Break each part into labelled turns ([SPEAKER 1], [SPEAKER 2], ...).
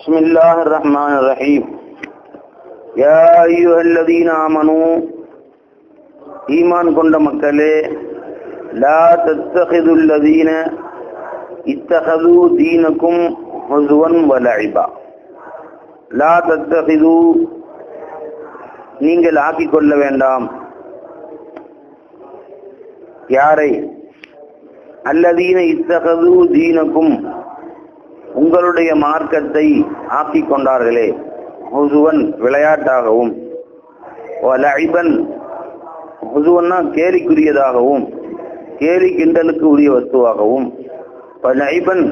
[SPEAKER 1] بسم الله الرحمن الرحيم يا أيها الذين آمنوا ஈமான் கொண்ட மக்களே லா தத்தகிது الذين اتخذوا دينكم هزوا ولعبا லா தத்தகிது நீங்கள் ஆக்கிக் கொள்ள வேண்டாம் யாரை அல்லதீன இத்தகது தீனக்கும் உங்களுடைய மார்க்கத்தை ஆக்கிக் கொண்டார்களே ஹுசுவன் விளையாட்டாகவும் வலஇபன் ஹுசுவன்னா கேலிக்குரியதாகவும் கேலி கிண்டலுக்கு உரிய வஸ்துவாகவும் வலஇபன்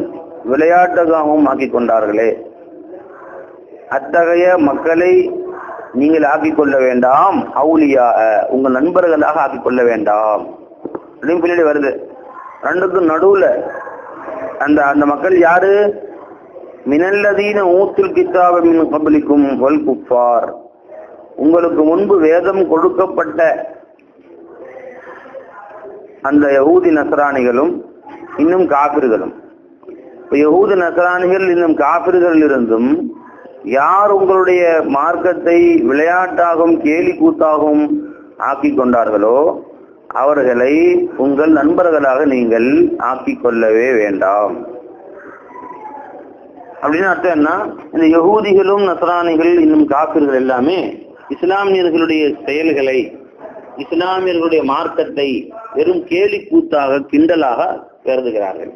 [SPEAKER 1] விளையாட்டாகவும் ஆக்கிக் கொண்டார்களே அத்தகைய மக்களை நீங்கள் ஆக்கிக் கொள்ள வேண்டாம் அவுலியா உங்கள் நண்பர்களாக ஆக்கிக் கொள்ள வேண்டாம் அப்படின்னு பின்னாடி வருது. ரெண்டுக்கும் நடுவுல அந்த மக்கள் யாரு? மினல்லதீன ஊத்துல் கிதாப மின் கப்லிக்கும் வல் குஃபார் உங்களுக்கு முன்பு வேதம் கொடுக்கப்பட்ட அந்த யஹூதி நஸ்ரானிகளும் இன்னும் காபிர்களும். யஹூதி நஸ்ரானிகள் இன்னும் காபிர்கள் இருந்தும் யார் உங்களுடைய மார்க்கத்தை விளையாட்டாகவும் கேலி கூத்தாகவும் ஆக்கிக் கொண்டார்களோ அவர்களை உங்கள் நண்பர்களாக நீங்கள் ஆக்கிக் கொள்ளவே வேண்டாம். அப்படின்னு அர்த்தம் என்ன? இந்த யஹூதிகளும் நஸ்ரானிகள் இன்னும் காபிர்கள் எல்லாமே இஸ்லாமியர்களுடைய செயல்களை இஸ்லாமியர்களுடைய மார்க்கத்தை வெறும் கேலி கூத்தாக கிண்டலாக கருதுகிறார்கள்.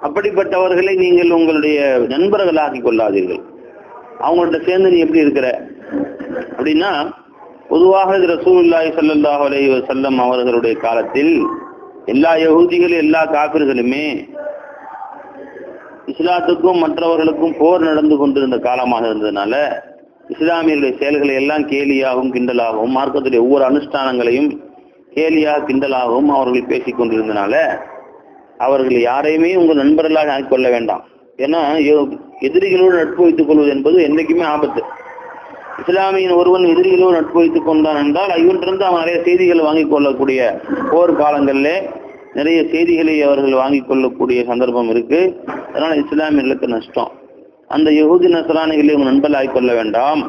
[SPEAKER 1] அப்படிப்பட்டவர்களை நீங்கள் உங்களுடைய நண்பர்களாக்கிக் கொள்ளாதீர்கள். அவங்கள்ட்ட சேர்ந்து நீ எப்படி இருக்கிற அப்படின்னா, பொதுவாக ரசூலுல்லாஹி ஸல்லல்லாஹு அலைஹி வஸல்லம் அவர்களுடைய காலத்தில் எல்லா யஹூதிகளும் எல்லா காபிர்களுமே இஸ்லாத்துக்கும் மற்றவர்களுக்கும் போர் நடந்து கொண்டிருந்த காலமாக இருந்ததுனால இஸ்லாமியர்களுடைய செயல்களை எல்லாம் கேலியாகவும் கிண்டலாகவும் மார்க்கத்துடைய ஒவ்வொரு அனுஷ்டானங்களையும் கேலியாக கிண்டலாகவும் அவர்கள் பேசிக் கொண்டிருந்தனால அவர்கள் யாரையுமே உங்கள் நண்பர்களாக ஆக்கிக் கொள்ள வேண்டாம். ஏன்னா எதிரிகளோடு நட்பு வைத்துக் கொள்வது என்பது என்றைக்குமே ஆபத்து. இஸ்லாமியின் ஒருவன் எதிரிகளோடு நட்பு வைத்துக் கொண்டான் என்றால் இவன்றிருந்து அவன் நிறைய செய்திகளை வாங்கிக் கொள்ளக்கூடிய போர் காலங்களில் நிறைய செய்திகளை அவர்கள் வாங்கிக் கொள்ளக்கூடிய சந்தர்ப்பம் இருக்கு. அதனால இஸ்லாமியர்களுக்கு நஷ்டம். அந்த யஹூதி நஸ்ரானிகளை நண்பர்கள் ஆகிக் கொள்ள வேண்டாம்.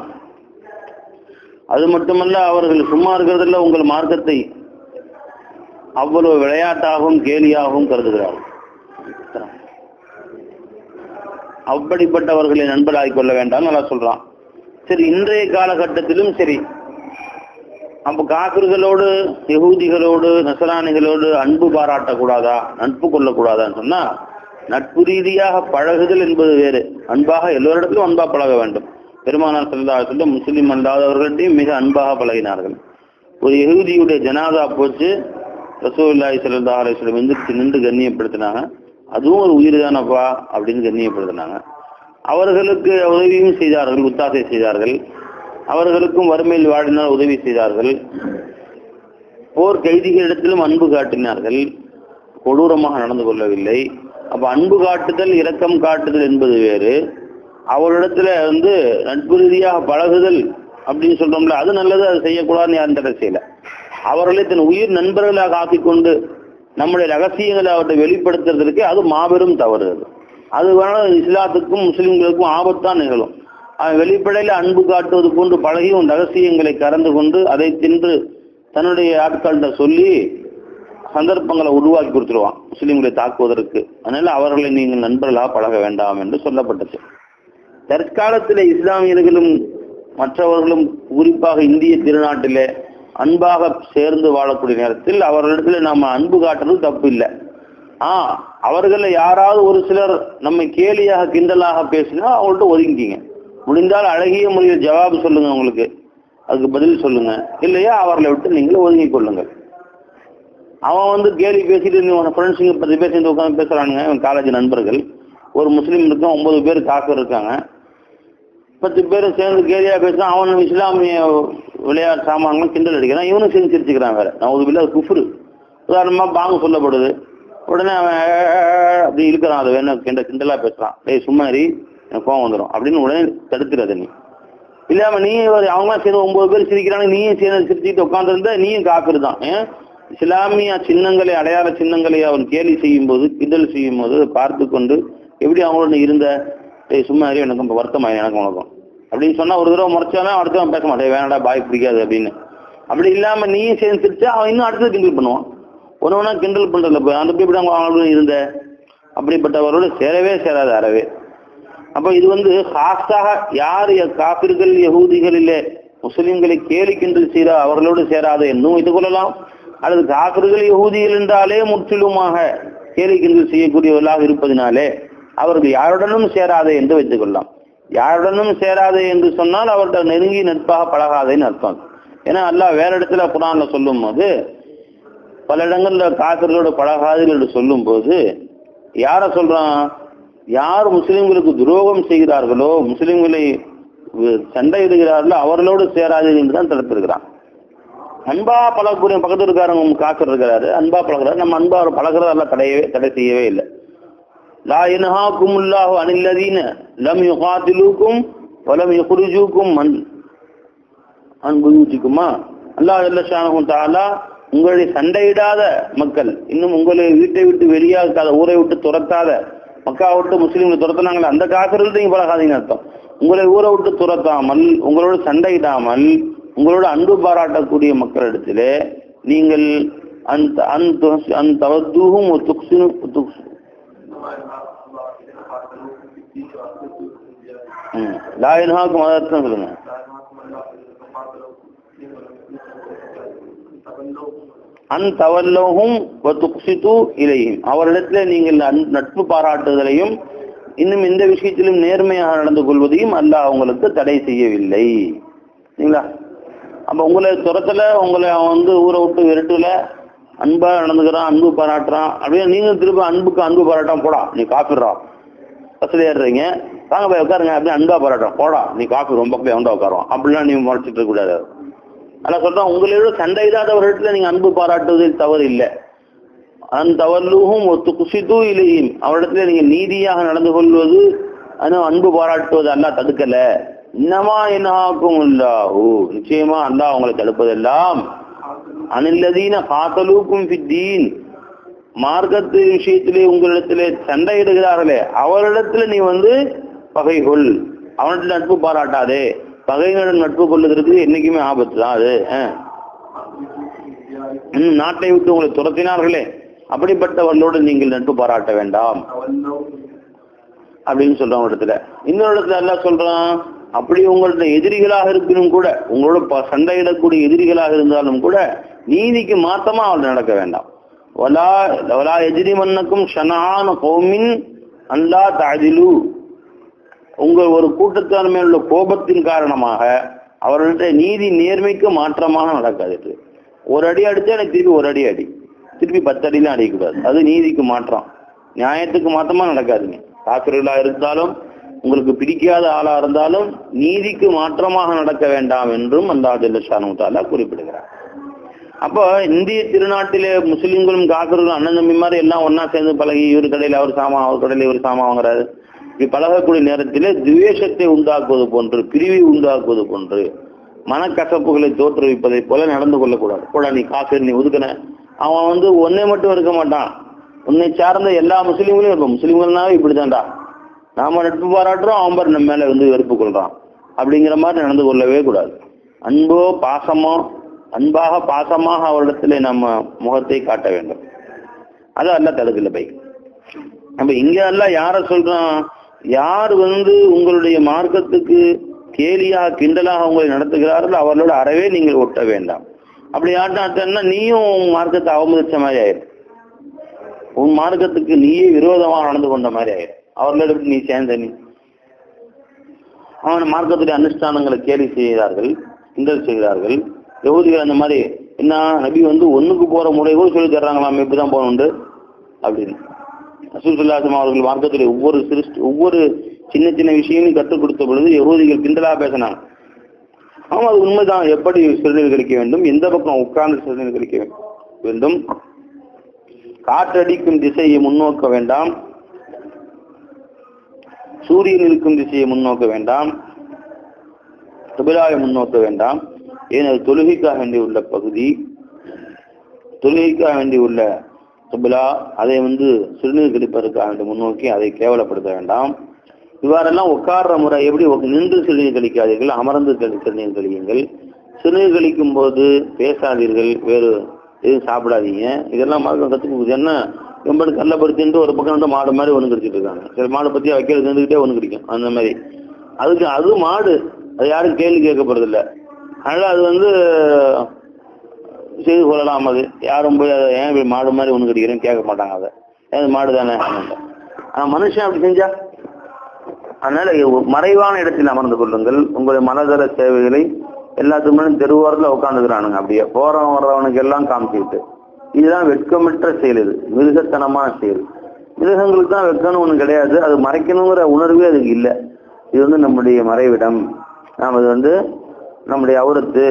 [SPEAKER 1] அது மட்டுமல்ல, அவர்கள் சும்மா இருக்கிறதுல உங்கள் மார்க்கத்தை அவ்வளவு விளையாட்டாகவும் கேலியாகவும் கருதுகிறார்கள். அப்படிப்பட்டவர்களை நண்பர்கள் ஆகிக் கொள்ள வேண்டாம் நல்லா சொல்றான். சரி, இன்றைய காலகட்டத்திலும் சரி, அப்ப காபிர்களோடு யஹூதிகளோடு நஸ்ரானிகளோடு அன்பு பாராட்டக்கூடாதா, நட்பு கொள்ளக்கூடாதான்னு சொன்னா, நட்பு ரீதியாக பழகுதல் என்பது வேறு. அன்பாக எல்லோரிடத்திலும் அன்பா பழக வேண்டும். பெருமானார் ஸல்லல்லாஹு அலைஹி வஸல்லம் முஸ்லிம் அல்லாதவர்களையும் மிக அன்பாக பழகினார்கள். ஒரு யஹூதியுடைய ஜனாதா போச்சு, ரசூலுல்லாஹி ஸல்லல்லாஹு அலைஹி வஸல்லம் எந்திரிச்சு நின்று கண்ணியப்படுத்தினாங்க. அதுவும் ஒரு உயிர் தானப்பா அப்படின்னு கண்ணியப்படுத்தினாங்க. அவர்களுக்கு உதவியும் செய்தார்கள், உத்தாசை செய்தார்கள். அவர்களுக்கும் வறுமையில் வாடினால் உதவி செய்தார்கள். போர் கைதிகளிடத்திலும் அன்பு காட்டினார்கள், கொடூரமாக நடந்து கொள்ளவில்லை. அப்ப அன்பு காட்டுதல் இரக்கம் காட்டுதல் என்பது வேறு. அவரிடத்துல நட்பு ரீதியாக பழகுதல் அப்படின்னு சொல்றோம்ல, அது நல்லது, அது செய்யக்கூடாதுன்னு யாரும் தடை செய்யல. அவர்களை தன் உயிர் நண்பர்களாக ஆக்கிக்கொண்டு நம்முடைய ரகசியங்களை அவர்கிட்ட வெளிப்படுத்துறதுக்கு அது மாபெரும் தவறு. அது வேணால் இஸ்லாத்துக்கும் முஸ்லிம்களுக்கும் ஆபத்தான் நிகழும். வெளிப்படையில அன்பு காட்டுவது போன்று பழகி உன் ரகசியங்களை கறந்து கொண்டு அதை தின்று தன்னுடைய ஆட்கள்கிட்ட சொல்லி சந்தர்ப்பங்களை உருவாக்கி கொடுத்துருவான் முஸ்லிம்களை தாக்குவதற்கு. அதனால அவர்களை நீங்கள் நண்பர்களாக பழக வேண்டாம் என்று சொல்லப்பட்டது. தற்காலத்தில் இஸ்லாமியர்களும் மற்றவர்களும் குறிப்பாக இந்திய திருநாட்டிலே அன்பாக சேர்ந்து வாழக்கூடிய நேரத்தில் அவர்களிடத்தில் நாம அன்பு காட்டுறது தப்பு இல்லை. அவர்களை யாராவது ஒரு சிலர் நம்மை கேலியாக கிண்டலாக பேசினா அவங்கள்ட்ட ஒதுங்கிங்க. முடிந்தால் அழகிய முறையில் ஜவாபு சொல்லுங்க, அவங்களுக்கு அதுக்கு பதில் சொல்லுங்க. இல்லையா அவர்களை விட்டு நீங்களும் ஒதுங்கி கொள்ளுங்கள். அவன் கேலி பேசிட்டு ஃப்ரெண்ட்ஸுங்க 10 பேர் சேர்ந்து உட்காந்து பேசுறானுங்க. காலேஜ் நண்பர்கள், ஒரு முஸ்லீம் இருக்கான், 9 பேர் காஃபிர் இருக்காங்க. 10 பேரும் சேர்ந்து கேலியா பேசுறான். அவன் இஸ்லாமிய விளையாட்டு சாமான்களும் கிண்டல் அடிக்கிறான். இவனும் சேர்ந்து சிரிச்சுக்கிறான். வேற நவுதுபில்லா அது குஃப்ரு. உதாரணமா பாங்கு சொல்லப்படுது, உடனே அவன் அப்படி இருக்கிறான். அதை வேணும் கிண்டலா பேசுறான். சும்மா எனக்கு கோவம் வந்துடும் அப்படின்னு உடனே தடுக்கிறது. நீ இல்லாம நீ அவங்க சேர்ந்து 9 பேர் சிரிக்கிறாங்க, நீயும் சேர்ந்து சிரிச்சுட்டு உட்காந்துருந்தா நீயும் காஃபிர் தான். இஸ்லாமிய சின்னங்களை அடையாள சின்னங்களை அவன் கேலி செய்யும் போது கிண்டல் செய்யும் போது பார்த்து கொண்டு எப்படி அவங்களோட இருந்த சும்மா எனக்கு வருத்தமாயிரு எனக்கும் உனக்கும் அப்படின்னு சொன்னா ஒரு தடவை முறைச்சாலும் அடுத்தவன் பேச மாட்டேன், வேணாடா பாய் பிடிக்காது அப்படின்னு. அப்படி இல்லாம நீயும் சேர்ந்து சிரிச்சா அவன் இன்னும் அடுத்தது கிண்டல் பண்ணுவான். ஒன்னா கிண்டல் பண்றதுல போய் அந்த இப்படி அவங்களும் இருந்த அப்படிப்பட்டவரோடு சேரவே சேராது அறவே. அப்ப இது ஹாஸ்டாக யார் காபிர்கள் யகூதிகளிலே முஸ்லிம்களை கேலி கிண்டல் செய்த அவர்களோடு சேராத என்னும் வைத்துக் கொள்ளலாம். அல்லது காபிர்கள் யகூதிகள் என்றாலே முற்றிலுமாக கேலி கிண்டல் செய்யக்கூடியவர்களாக இருப்பதினாலே அவர்கள் யாருடனும் சேராதே என்று வைத்துக் கொள்ளலாம். யாருடனும் சேராதே என்று சொன்னால் அவர்கள் நெருங்கி நட்பாக பழகாதேன்னு அர்த்தம். ஏன்னா அல்லாஹ் வேற இடத்துல குர்ஆன்ல சொல்லும் போது பல இடங்கள்ல காபிர்களோட பழகாது என்று சொல்லும் போது யார சொல்றான், யார் முஸ்லிம்களுக்கு துரோகம் செய்கிறார்களோ முஸ்லிம்களை சண்டையிடுகிறார்களோ அவர்களோடு சேராது என்றுதான் தடுத்திருக்கிறான். அன்பா பழகக்கூடிய பக்கத்து இருக்காரங்க காசர் இருக்கிறாரு, அன்பா பழகிறாரு, நம்ம அன்பா பழகிறதெல்லாம் தடை செய்யவே இல்லை. லா யன்ஹாக்கும் அல்லாஹு அனில் லதீன லம் யுகாத்திலூக்கும் வலம் யுக்ரிஜூக்கும் அன் புயூதிக்குமா. அல்லாஹ் ஜல்ல ஷானஹு தஆலா உங்களுடைய சண்டையிடாத மக்கள், இன்னும் உங்களை வீட்டை விட்டு வெளியாகாத, ஊரை விட்டு துரத்தாத, மக்கா விட்டு முஸ்லீம்களை துரத்தினாங்களே அந்த காசர்கள் நீங்க பழகாதீங்கன்னு அர்த்தம். உங்களை ஊரை விட்டு துரத்தாமல், உங்களோட சண்டையிடாமல், உங்களோட அன்பு பாராட்டக்கூடிய மக்களிடத்திலே நீங்கள் தவத்துகும் லாயனாக்கும் அர்த்தம் சொல்லுங்க. அவரிடத்துல நீங்கள் நட்பு பாராட்டுதலையும் இன்னும் இந்த விஷயத்திலும் நேர்மையாக நடந்து கொள்வதையும் அல்லாஹ் அவங்களுக்கு தடை செய்யவில்லை. சரிங்களா? அப்ப உங்களை துரத்துல, உங்களை அவன் ஊரை விட்டு விரட்டுல, அன்பா நடந்துக்கிறான், அன்பு பாராட்டுறான் அப்படியே நீங்க திரும்ப அன்புக்கு அன்பு பாராட்டான், போடா நீ காப்பிடுறா, பஸ்ல ஏறுறீங்க வாங்க போய் உட்காருங்க அப்படின்னு அன்பா பாராட்டான், போடா நீ காப்பி ரொம்ப போய் வந்தா உட்காருவோம் அப்படிலாம் நீங்க முறைச்சிட்டு இருக்க கூடாது. ஆனா சொல்றான், உங்களோட சண்டையிடாதவர்களிடத்துல நீங்க அன்பு பாராட்டுவதில் தவறு இல்லை. தவறும் குசித்து இல்லையும் அவரிடத்துல நீங்க நீதியாக நடந்து கொள்வது அன்பு பாராட்டுவது அல்லாஹ் தடுக்கல. இன்னமா என்னாக்கும் இல்லாஹு, நிச்சயமா அல்லாஹ் அவங்களை தடுப்பதெல்லாம் அனில்லதீன காத்தலூக்கும் ஃபித்தீன், மார்க்கத்து விஷயத்திலே உங்களிடத்திலே சண்டையிடுகிறார்களே அவரிடத்துல நீ பகைகொள், அவனிடத்துல நட்பு பாராட்டாதே. பகைகளுடன் நட்பு கொள்ளுகிறதுக்கு என்னைக்குமே ஆபத்து தான் அது. நாட்டை விட்டு உங்களை துரத்தினார்களே அப்படிப்பட்டவர்களோடு நீங்கள் நட்பு பாராட்ட வேண்டாம் அப்படின்னு சொல்றான் இடத்துல. இன்னொரு இடத்துல எல்லாம் சொல்றான், அப்படி உங்களோட எதிரிகளாக இருக்கணும் கூட, உங்களோட சண்டையிடக்கூடிய எதிரிகளாக இருந்தாலும் கூட நீதிக்கு மாத்தமா அவர்கள் நடக்க வேண்டாம். வலா எஜ்ரிமன்னக்கும் ஷனான கௌமின் அல்லா தஅதிலு, உங்கள் ஒரு கூட்டத்தார் மேல் உள்ள கோபத்தின் காரணமாக அவர்களுடைய நீதி நேர்மைக்கு மாற்றமாக நடக்காது. ஒரு அடி அடிச்சா எனக்கு திருப்பி ஒரு அடி அடி, திருப்பி 10 அடிலாம் அடிக்கக்கூடாது. அது நீதிக்கு மாற்றம், நியாயத்துக்கு மாற்றமா நடக்காதுங்க. காபிர்களா இருந்தாலும் உங்களுக்கு பிடிக்காத ஆளா இருந்தாலும் நீதிக்கு மாற்றமாக நடக்க வேண்டாம் என்றும் அல்லாஹ் ஜல்ல ஷானஹு தஆலா குறிப்பிடுகிறார். அப்போ இந்திய திருநாட்டிலே முஸ்லிம்களும் காபிர்களும் அண்ணன் தம்பி மாதிரி எல்லாம் ஒன்னா சேர்ந்து பழகி, இவர் கடையில் அவர் சாமான், அவர் கடையில் இவர் சாமான் வாங்குறாரு, இப்படி பழகக்கூடிய நேரத்திலே துவேஷத்தை உண்டாக்குவது போன்று, பிரிவை உண்டாக்குவது போன்று, மனக்கசப்புகளை தோற்றுவிப்பதை போல நடந்து கொள்ளக்கூடாது. கூட நீ காசு நீ ஒதுக்கின, அவன் ஒன்னே மட்டும் இருக்க மாட்டான், உன்னை சார்ந்த எல்லா முஸ்லீம்களும் இருப்பான். முஸ்லீம்கள்னாவே இப்படித்தான்டா, நாம நட்பு பாராட்டுறோம், அவன் நம்ம மேல வெறுப்பு கொள்றான் அப்படிங்கிற மாதிரி நடந்து கொள்ளவே கூடாது. அன்போ பாசமோ, அன்பாக பாசமாக அவரிடத்துல நம்ம முகத்தை காட்ட வேண்டும். அது அல்லாஹ் தடுக்கல பை. நம்ம இங்க எல்லாம் யார சொல்றான், யார் உங்களுடைய மார்க்கத்துக்கு கேலியாக கிண்டலாக உங்களை நடத்துகிறார்கள் அவர்களோட அறவே நீங்கள் ஒட்ட வேண்டாம். அப்படி ஆட்டாட்டன்னா நீயும் உன் மார்க்கத்தை அவமதிச்ச மாதிரி ஆயிரும், உன் மார்க்கத்துக்கு நீயே விரோதமாக நடந்து கொண்ட மாதிரி ஆயிரும். அவர்களோட நீ சேர்ந்த நீ அவன் மார்க்கத்துடைய அனுஷ்டானங்களை கேலி செய்கிறார்கள், கிண்டல் செய்கிறார்கள். யகூதிகள் அந்த மாதிரி என்ன நபி ஒண்ணுக்கு போற முறை கூட சொல்லி தர்றாங்களாம், இப்படிதான் போகணுண்டு அப்படின்னு. ரசூல் ஸல்லல்லாஹு அலைஹி வஸல்லம் அவர்கள் மார்க்கத்துடைய ஒவ்வொரு சின்ன சின்ன விஷயங்களும் கற்றுக் கொடுத்த பொழுது யகூதிகள் கிண்டலா பேசினாங்க. ஆமா அது உண்மைதான். எப்படி சிறுநீர் கழிக்க வேண்டும், எந்த பக்கம் உட்கார்ந்து சிறுநீர் கழிக்க வேண்டும், காற்றடிக்கும் திசையை முன்னோக்க வேண்டாம், சூரியன் இருக்கும் திசையை முன்னோக்க வேண்டாம், கிபிலாவை முன்னோக்க வேண்டாம். ஏன் அது தொழுகைக்காக வேண்டி உள்ள பகுதி, தொழுகைக்காக வேண்டி உள்ள கிபிலா, அதை சிறுநீர் கழிப்பதற்காக வேண்டி முன்னோக்கி அதை கேவலப்படுத்த வேண்டாம். இவ்வாறெல்லாம் உட்கார்ற முறை எப்படி நின்று சிறுநீர் கழிக்காதீர்கள், அமர்ந்து சிறுநீர் கழியுங்கள், சிறுநீர் கழிக்கும் போது பேசாதீர்கள், வேறு எதுவும் சாப்பிடாதீங்க. இதெல்லாம் மார்க்கம் கற்றுக்கு என்ன எம்பது கல்லப்படுத்திட்டு ஒரு பக்கம் வந்து மாடு மாதிரி ஒன்று கடிச்சிட்டு இருக்காங்க. சில மாடை பற்றி வைக்கிறது இருந்துக்கிட்டே ஒன்று கிடைக்கும் அந்த மாதிரி. அதுக்கு அது மாடு, அது யாரும் கேள்வி கேட்கப்படுறதில்லை. அதனால் அது வந்து செய்து கொள்ளலாம். அது யாரும் போய் அதை ஏன் இப்படி மாடு மாதிரி ஒன்று கடிக்கிறேன்னு கேட்க மாட்டாங்க. அதை ஏன் மாடு தானே. ஆனால் மனுஷன் அப்படி செஞ்சா. அதனால மறைவான இடத்தில் அமர்ந்து கொள்ளுங்கள். உங்களுடைய மனதர சேவைகளை எல்லாத்துக்குமே தெருவோரத்தில் உட்காந்துக்கிறானுங்க. அப்படியே போறவன் வர்றவனுக்கு எல்லாம் காமிச்சிக்கிட்டு. இதுதான் வெட்கமற்ற செயல். இது மிருகத்தனமான செயல். மிருகங்களுக்கு தான் வெட்கம்னு ஒண்ணு கிடையாது. அது மறைக்கணுங்கிற உணர்வே அதுக்கு இல்லை. இது வந்து நம்முடைய மறைவிடம். நாம் இது வந்து நம்முடைய அவுரத்து,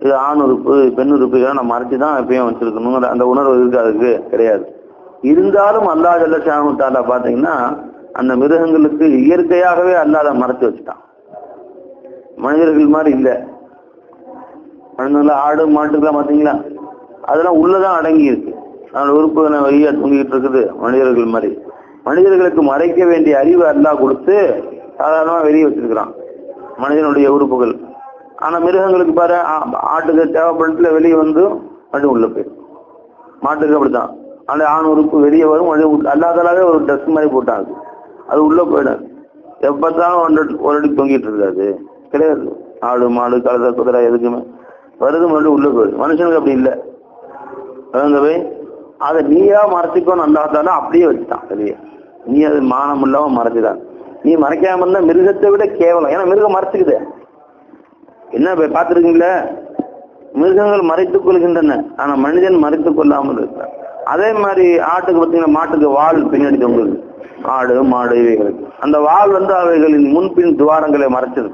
[SPEAKER 1] இது ஆண் உறுப்பு பெண் உறுப்பு, இதெல்லாம் நம்ம மறைச்சுதான் எப்பயும் வச்சிருக்கணுங்கிற அந்த உணர்வு இருக்கு. அதுக்கு கிடையாது. இருந்தாலும் அல்லாஹ் ஜல்ல ஷானஹு தஆலா பாத்தீங்கன்னா அந்த மிருகங்களுக்கு இயற்கையாகவே அல்லாஹ் அதை மறைச்சு வச்சுட்டான். மனிதர்கள் மாதிரி இல்லை. மனிதர்கள் ஆடு மாட்டுக்கெல்லாம் பார்த்தீங்களா, அதெல்லாம் உள்ளதான் அடங்கி இருக்கு. அதோட உறுப்பு வெளியே தூங்கிட்டு இருக்குது. மனிதர்கள் மாதிரி மனிதர்களுக்கு மறைக்க வேண்டிய அறிவு அல்லாஹ் கொடுத்து சாதாரணமாக வெளியே வச்சிருக்கிறான் மனிதனுடைய உறுப்புகள். ஆனால் மிருகங்களுக்கு பாரு, ஆட்டுக்கு தேவைப்படத்துல வெளியே வந்து மறுபடியும் உள்ள போயிடும். மாட்டுக்கு அப்படித்தான். அந்த ஆண் உறுப்பு வெளியே வரும், அல்லாதலாவே ஒரு ட்ரெஸ் மாதிரி போட்டாங்க, அது உள்ள போயிடும். எப்பத்தான் ஒரு அடி தொங்கிட்டு இருக்காது கிடையாது. ஆடு மாடு கழுதை குதிரை எதுக்குமே வருது, மறுபடியும் உள்ள போயிடும். மனுஷனுக்கு அப்படி இல்லை. அதுங்கவே அதை நீயா மறைச்சிக்கோன்னு அல்லாஹ் அப்படியே வச்சுட்டான் வெளியே. நீ அது மானம் இல்லாம மறைச்சுதான். நீ மறைக்காம இருந்தா மிருகத்தை விட கேவலம். ஏன்னா மிருகம் மறைச்சுக்குது. என்ன பார்த்துருக்கீங்களே, மிருகங்கள் மறைத்துக் கொள்கின்றன, ஆனா மனிதன் மறைத்துக் கொள்ளாமல் இருக்கிறான். அதே மாதிரி ஆட்டுக்கு பார்த்தீங்கன்னா, மாட்டுக்கு வால் பின்னாடி தொங்குது. ஆடு மாடு இவைகளுக்கு அந்த வால் வந்து அவைகளின் முன்பின் துவாரங்களை மறைச்சது.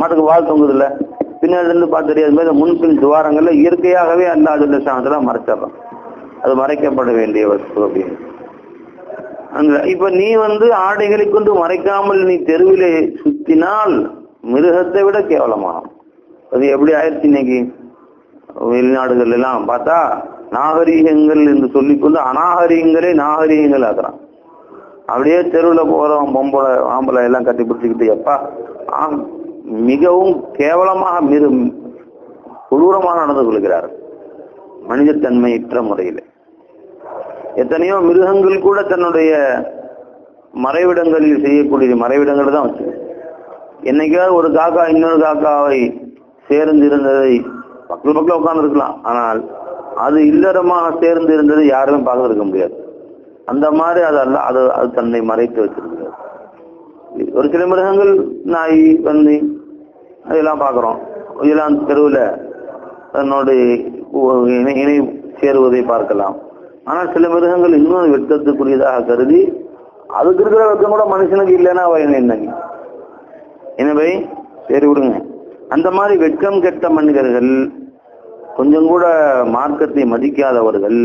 [SPEAKER 1] மாட்டுக்கு வால் தொங்குது இல்ல, பின்னாடி இருந்து பார்த்து தெரியாது மாதிரி முன்பின் துவாரங்கள்ல இயற்கையாகவே அல்லாஹ் ஜல்ல ஷானஹு மறைச்சிடலாம். அது மறைக்கப்பட வேண்டிய வஸ்து அப்படின்னு. அந்த இப்ப நீ வந்து ஆடைகளை கொண்டு மறைக்காமல் நீ தெருவிலே சுத்தினால் மிருகத்தை விட கேவலமாகும். அது எப்படி ஆயிடுச்சு இன்னைக்கு வெளிநாடுகள் எல்லாம் பார்த்தா, நாகரீகங்கள் என்று சொல்லிக்கொண்டு அநாகரீகங்களே நாகரீகங்கள் ஆக்குறான். அப்படியே தெருவில் போறோம் பொம்பளை ஆம்பளை எல்லாம் கட்டி பிடிச்சிக்கிட்டு எப்பா மிகவும் கேவலமாக கொடூரமாக நடந்து கொள்கிறார் மனிதத்தன்மையற்ற முறையில். எத்தனையோ மிருகங்கள் கூட தன்னுடைய மறைவிடங்களில் செய்யக்கூடிய மறைவிடங்கள் தான் வச்சு, என்னைக்காவது ஒரு காக்கா இன்னொரு காக்காவை சேர்ந்து இருந்ததை மக்கள் உட்கார்ந்து இருக்கலாம், ஆனால் அது இல்லறமாக சேர்ந்து இருந்தது யாருமே பார்த்துருக்க முடியாது. அந்த மாதிரி அதெல்லாம் அது தன்னை மறைத்து வச்சிருக்கிறது. ஒரு சில மிருகங்கள் நாய் பன்றி அதெல்லாம் பார்க்குறோம், இதெல்லாம் தெருவில் தன்னோடு இணை சேருவதை பார்க்கலாம். ஆனால் சில மிருகங்கள் இன்னும் வெட்கத்துக்குரியதாக கருதி அதுக்கு இருக்கிற வெட்கம் கூட மனுஷனுக்கு இல்லைன்னா அவ என்னங்க. எனவே சரி விடுங்க. அந்த மாதிரி வெட்கம் கெட்ட மனிதர்கள், கொஞ்சம் கூட மார்க்கத்தை மதிக்காதவர்கள்,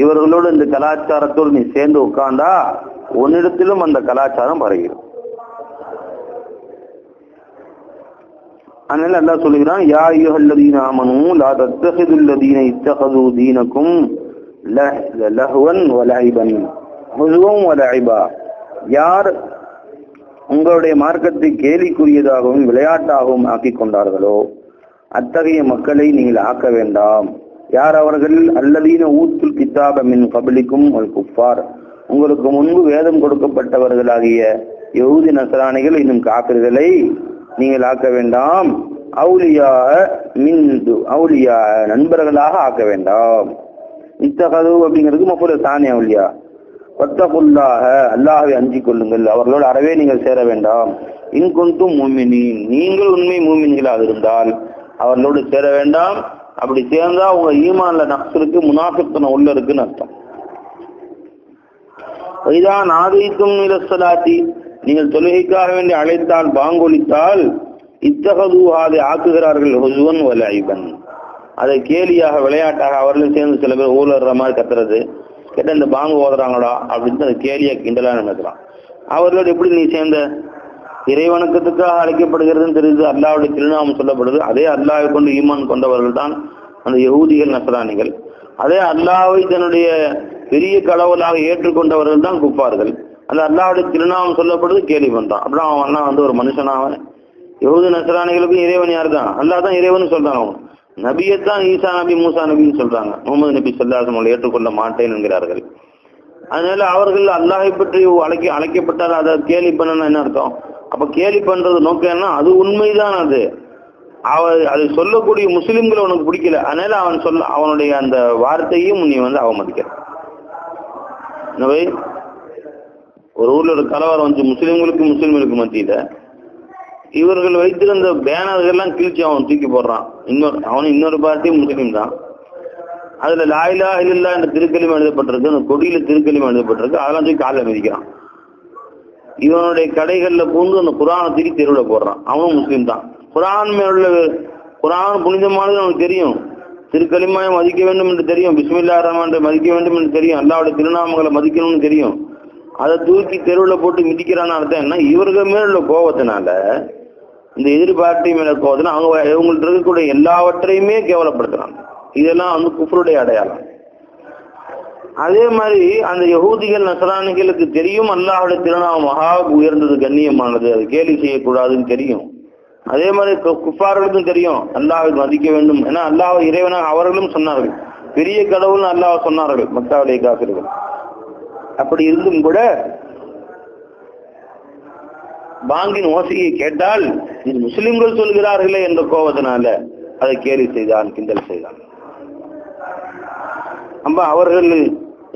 [SPEAKER 1] இவர்களோடு இந்த கலாச்சாரத்தோடு நீ சேர்ந்து உட்கார்ந்தா உன்னிடத்திலும் அந்த கலாச்சாரம் பரவிடும். அதனால அல்லாஹ் சொல்லுகிறான், யா அய்யுஹல்லதீன ஆமனூ லா தத்தஹிதுல்லதீன இத்தஹது தீனக்கும் லஹ்வன் வ லஇபன் ஹுஸுவன் வ லஇபா. யார் உங்களுடைய மார்க்கத்தை கேலிக்குரியதாகவும் விளையாட்டாகவும் ஆக்கிக் கொண்டார்களோ அத்தகைய மக்களை நீங்கள் ஆக்க வேண்டாம். யார் அவர்கள்? அல்லதீன ஊத்துல் கிதாப மின் கப்லிக்கும் வல் குஃபார், உங்களுக்கு முன்பு வேதம் கொடுக்கப்பட்டவர்களாகிய யஹூதி நஸ்ரானிகள் இன்னும் காபிர்களை நீங்கள் ஆக்க வேண்டாம். அவுலியா நண்பர்களாக ஆக்க வேண்டாம். இத்தகது அப்படிங்கிறது மஃபூல் சானி அவுலியா. வத்தகுல்லாஹ, அல்லாஹ்வை அஞ்சிக் கொள்ளுங்கள், அவர்களோடு அறவே நீங்கள் சேர வேண்டாம். இன் குன்தும் முஃமினீன், நீங்கள் உண்மை மூமின்களாக இருந்தால் அவர்களோடு சேர வேண்டாம். அப்படி சேர்ந்தா உங்க ஈமான்ல நக்ஸுக்கு முனாஃபிக்தனம் உள்ள இருக்குன்னு அர்த்தம். இதா நாதீத்தும் இலஸ்ஸலாத்தி, நீங்கள் தொழுகைக்காக வேண்டி அழைத்தால் பாங்கொலித்தால் இத்தகது அதை ஆக்குகிறார்கள் ஹுஸுவன் வ லஇபன், அதை கேலியாக விளையாட்டாக அவர்களும் சேர்ந்து சில பேர் ஊழற மாதிரி கத்துறது, கேட்ட இந்த பாங்கு ஓதுறாங்களா அப்படின்னு அதை கேலியா கிண்டலா நினைக்கிறான். அவர்களோடு எப்படி நீ சேர்ந்த? இறைவணக்கத்துக்காக அழைக்கப்படுகிறதுன்னு தெரியுது, அல்லாஹ்வுடைய திருநாமம் சொல்லப்படுது. அதே அல்லாஹ்வை கொண்டு ஈமான் கொண்டவர்கள் தான் அந்த யஹூதிகள் நஸ்ரானிகள். அதே அல்லாஹ்வை தன்னுடைய பெரிய கடவுளாக ஏற்றுக்கொண்டவர்கள் தான் குஃபார்கள். அந்த அல்லாஹ்வுடைய திருநாமம் சொல்லப்படுது கேலி பண்றான். அப்படின்னா அவன் அண்ணா வந்து ஒரு மனுஷனாவன். யஹூது நஸ்ரானிகளுக்கும் இறைவன் யார் தான்? அல்லாஹ் தான் இறைவன் சொல்றாங்க. அவங்க நபியைத்தான் ஈசா நபி மூசா நபின்னு சொல்றாங்க. முகமது நபி ஸல்லல்லாஹு அலைஹி வஸல்லம் ஏற்றுக்கொள்ள மாட்டேன் என்கிறார்கள். அதனால அவர்கள் அல்லாஹை பற்றி அழைக்கப்பட்டால் அதை கேலி பண்ணணும் என்ன அர்த்தம்? அப்ப கேலி பண்றது நோக்கம் என்ன? அது உண்மைதான். அதை சொல்லக்கூடிய முஸ்லிம்களை உனக்கு பிடிக்கல, அதனால அவனுடைய அந்த வார்த்தையும் நீ வந்து அவமதிக்கிற. எனவே ஒரு ஊர்ல ஒரு கலவரம் வந்து முஸ்லிம்களுக்கு மத்தியில இவர்கள் வைத்திருந்த பேனர்கள்லாம் கிழிச்சு அவன் தூக்கி போடுறான். இன்னொரு பார்ட்டி முஸ்லீம் தான். அதுல லா இலாஹ இல்லல்லாஹ் என்ற திருக்கலிமா எழுதப்பட்டிருக்கு, அந்த கொடியில திருக்கலிமா எழுதப்பட்டிருக்கு, அதெல்லாம் தூக்கி காலில் மிதிக்கிறான். இவனுடைய கடைகள்ல பூந்து அந்த குர்ஆனை தூக்கி தெருவில் போடுறான். அவனும் முஸ்லீம் தான். குர்ஆன் புனிதமானது அவனுக்கு தெரியும், திருக்கலிமாவை மதிக்க வேண்டும் என்று தெரியும், பிஸ்மில்லாஹிர் ரஹ்மானிர் மதிக்க வேண்டும் என்று தெரியும், அல்லாஹ்வுடைய திருநாமங்களை மதிக்கணும்னு தெரியும். அதை தூக்கி தெருவில் போட்டு மிதிக்கிறான்னு அர்த்தம் என்ன? இவர்கள் மேல உள்ள கோபத்தினால, இந்த எதிர்பார்ட்டி மேல கோபத்தினா அவங்கள்ட்ட இருக்கக்கூடிய எல்லாவற்றையுமே கேவலப்படுத்துறாங்க. இதெல்லாம் வந்து குஃப்ருடைய அடையாளம். அதே மாதிரி அந்த யஹூதிகள் நஸ்ரானிகளுக்கு தெரியும் அல்லாஹ்வுடைய திருநாமம் மகா உயர்ந்தது, கண்ணியமானது, அது கேலி செய்யக்கூடாதுன்னு தெரியும். அதே மாதிரி குஃபார்களுக்கும் தெரியும் அல்லாஹ்வை மதிக்க வேண்டும். ஏன்னா அல்லாஹ் இறைவனாக அவர்களும் சொன்னார்கள், பெரிய கடவுள்னு அல்லாஹ் சொன்னார்கள் மக்காவிலே காஃபிர்கள். அப்படி இருந்தும் கூட பாங்கின் ஓசையை கேட்டால் இது முஸ்லிம்கள் சொல்கிறார்களே என்ற கோபத்தினால அதை கேலி செய்தான், கிண்டல் செய்தான். அவர்கள்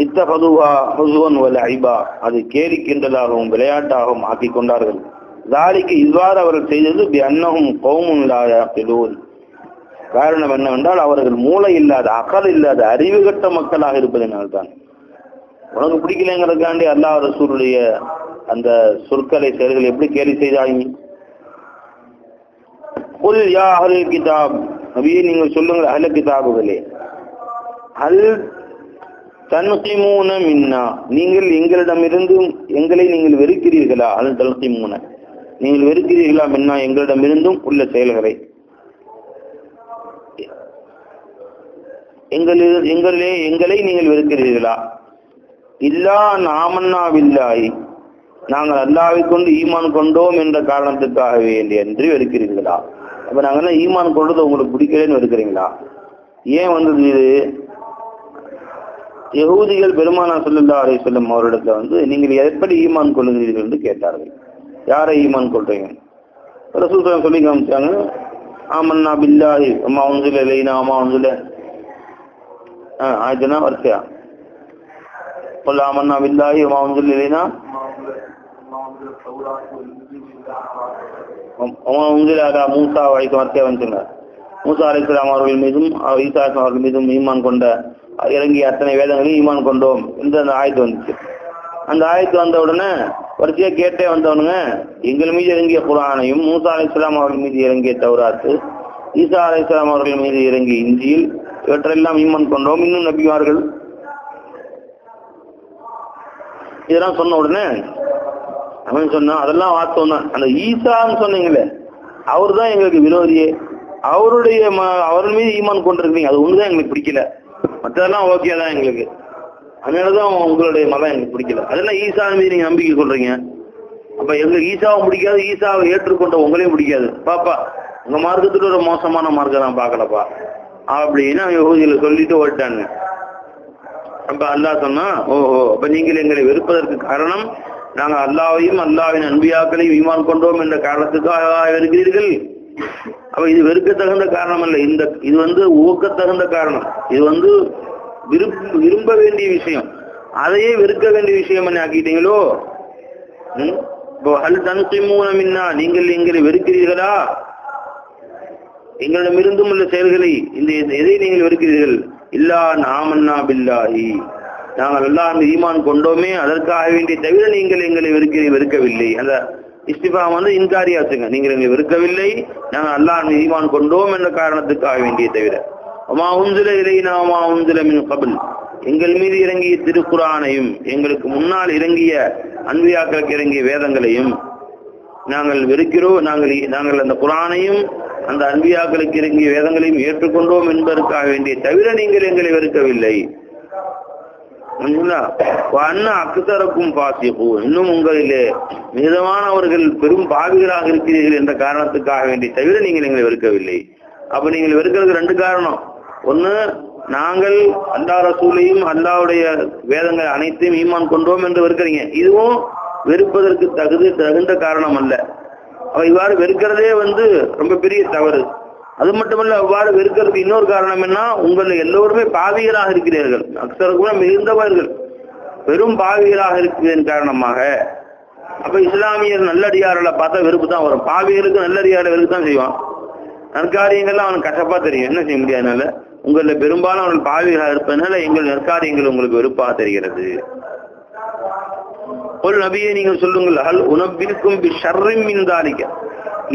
[SPEAKER 1] இத்தஹதுஹா ஹுஸ்வன் வ லஇபா, அது கேலி கிண்டலாகவும் விளையாட்டாகவும் ஆக்கி கொண்டார்கள். ذلك இவ்வாறு அவர்கள் செய்தது பிஅன்னஹும் கௌமுன் லா யஅகிலூன், காரணம் என்னவென்றால் அவர்கள் மூளை இல்லாத, அகல் இல்லாத, அறிவு கட்ட மக்களாக இருப்பதனால்தான். உனக்கு பிடிக்கலங்கிறதுக்காண்டி அல்லாஹ் ரசூலுடைய அந்த சொற்களை செயல்களை எப்படி கேலி செய்தாங்க? குல் யா அஹ்லல் கிதாப், நபியே நீங்கள் சொல்லுங்கள் அஹ்லல் கிதாபுகளே, ஹல் தன்கிமூன மின்னா, நீங்கள் எங்களிடமிருந்து எங்களை நீங்கள் வெறுக்கிறீர்களா? ஹல் தன்கிமூன, நீங்கள் வெறுக்கிறீர்களா மின்னா, எங்களிடமிருந்தும் உள்ள செயல்களை, எங்களை நீங்கள் வெறுக்கிறீர்களா? இல்லா ஆமன்னா பில்லாஹி, நாங்கள் அல்லாஹ்வை கொண்டு ஈமான் கொண்டோம் என்ற காரணத்துக்காக என்று வெறுக்கிறீர்களா? அப்ப நாங்கெல்லாம் ஈமான் கொண்டது உங்களுக்கு பிடிக்கலன்னு வெறுக்கிறீங்களா? ஏன் வந்தது இது? யஹூதிகள் பெருமானார் ஸல்லல்லாஹு அலைஹி வஸல்லம் அவரிடத்துல வந்து நீங்கள் எப்படி ஈமான் கொள்ளுகிறீர்கள் என்று கேட்டார்கள். யாரை ஈமான் கொள்றீங்க? ரசூல் ஸல்லல்லாஹு சொல்லி காமிச்சாங்க, ஆமன்னா பில்லாஹி வமா உன்ஸில இலைனா வமா உன்ஸில ஆயத்துனா வரிசையா قل آمنا بالله وما أنزل إلينا وما أنزل على موسى وعيسى வரிசையா வந்துங்க. மூசா அலைஹிஸ்ஸலாம் அவர்கள் மீதும் ஈசா அவர்கள் மீதும் ஈமான் கொண்ட இறங்கிய அத்தனை வேதங்களையும் ஈமான் கொண்டோம் என்று அந்த ஆயத்து வந்துச்சு. அந்த ஆயத்து வந்த உடனே வரிசையா கேட்டே வந்தவனுங்க, எங்கள் மீது இறங்கிய குர்ஆனையும், மூசா அலைஹிஸ்ஸலாம் அவர்கள் மீது இறங்கிய தௌராத்து, ஈசா அலைஹிஸ்ஸலாம் அவர்கள் மீது இறங்கிய இன்ஜீல், இவற்றெல்லாம் ஈமான் கொண்டோம், இன்னும் நபிமார்கள், இதெல்லாம் சொன்ன உடனே அவன் சொன்னான், அதெல்லாம் வார்த்தம் தான். அந்த ஈசான்னு சொன்னீங்களே அவர் தான் எங்களுக்கு விரோதியே, அவர்கள் மீது ஈமான் கொண்டிருக்கீங்க, அது ஒண்ணுதான் எங்களுக்கு பிடிக்கல, மற்றதெல்லாம் ஓகே தான் எங்களுக்கு, அதனாலதான் உங்களுடைய மதம் எங்களுக்கு பிடிக்கல. அதெல்லாம் ஈசாவின் மீது நீங்க நம்பிக்கை கொள்றீங்க, அப்ப எங்களுக்கு ஈசாவும் பிடிக்காது, ஈசாவை ஏற்றுக்கொண்ட உங்களையும் பிடிக்காது, பாப்பா உங்க மார்க்கத்துல ஒரு மோசமான மார்க்கம் நான் பாக்கலப்பா அப்படின்னு யஹூதிகளை சொல்லிட்டு ஓட்டாங்க. அப்ப அல்லாஹ் சொன்னா, ஓஹோ, அப்ப நீங்கள் எங்களை வெறுப்பதற்கு காரணம் நாங்கள் அல்லாஹ்வையும் அல்லாஹ்வின் அன்பியாக்களையும் ஈமான் கொண்டோம் என்ற காரணத்துக்காக இருக்கிறீர்கள். அப்ப இது வெறுக்க தகுந்த காரணம் அல்ல, இது வந்து ஊக்க தகுந்த காரணம், இது வந்து விரும்ப வேண்டிய விஷயம், அதையே வெறுக்க வேண்டிய விஷயம் என்ன ஆக்கிட்டீங்களோ? ஹல் தன்கிமூன மின்னா, நீங்கள் எங்களை வெறுக்கிறீர்களா? எங்களிடமிருந்தும் உள்ள செயல்களை, இந்த எதை நீங்கள் வெறுக்கிறீர்கள்? இல்லா ஆமன்னா பில்லாஹி, நாங்கள் அல்லாஹ் ஈமான் கொண்டோமே அதற்காக வேண்டிய தவிர நீங்கள் எங்களை வெறுக்கவில்லை. அந்த இஸ்திஃபாம் வந்து இன்காரியாச்சுங்க, நீங்கள் எங்களை வெறுக்கவில்லை, நாங்கள் அல்லாஹ் ஈமான் கொண்டோம் என்ற காரணத்துக்காக வேண்டிய தவிர. வமா உன்ஸில இலைனா வமா உன்ஸில மின் கப்ல், எங்கள் மீது இறங்கிய திருக்குர்ஆனையும் எங்களுக்கு முன்னால் இறங்கிய அன்பியாக்களுக்கு இறங்கிய வேதங்களையும் நாங்கள் வெறுக்கிறோம், நாங்கள் அந்த குர்ஆனையும் அந்த அன்பியாக்களுக்கு இறங்கிய வேதங்களையும் ஏற்றுக்கொண்டோம் என்பதற்காக வேண்டிய தவிர நீங்கள் எங்களை வெறுக்கவில்லை. அக்தரக்கும் பாசியப்பூ, இன்னும் உங்களிலே மிதமானவர்கள் பெரும் பாவிகளாக இருக்கிறீர்கள் என்ற காரணத்துக்காக வேண்டி தவிர நீங்கள் எங்களை வெறுக்கவில்லை. அப்ப நீங்கள் வெறுக்கிறதுக்கு ரெண்டு காரணம். ஒண்ணு, நாங்கள் அல்லாஹ் ரசூலையும் அல்லாஹ்வுடைய வேதங்கள் அனைத்தையும் ஈமான் கொண்டோம் என்று வெறுக்கிறீங்க. இதுவும் வெறுப்பதற்கு தகுந்த காரணம் அல்ல. இவ்வாறு வெறுக்கிறதே ரொம்ப பெரிய தவறு. அது மட்டுமல்ல, அவ்வாறு வெறுக்கிறதுக்கு இன்னொரு காரணம் என்ன, உங்கள் எல்லோருமே பாவிகளாக இருக்கிறீர்கள், அக்ஸருக்குள்ள மிகுந்தவர்கள் பெரும் பாவிகளாக இருக்கிறதன் காரணமாக. அப்ப இஸ்லாமியர் நல்லடியார்களை பார்த்தா வெறுப்பு தான் வரும். பாவிகளுக்கு நல்லடியாரை வெறுப்பு தான் செய்வான். நற்காரியங்கள்லாம் அவனுக்கு கசப்பா தெரியும், என்ன செய்ய முடியாதனால. உங்களில் பெரும்பாலும் அவர்கள் பாவிகளாக இருப்பதனால எங்கள் நற்காரியங்கள் உங்களுக்கு வெறுப்பாக தெரிகிறது. ஒரு நபியை நீங்கள் சொல்லுங்கள், ஹல் உனபிற்கும் ஷர்ரின் மின் தாலிக,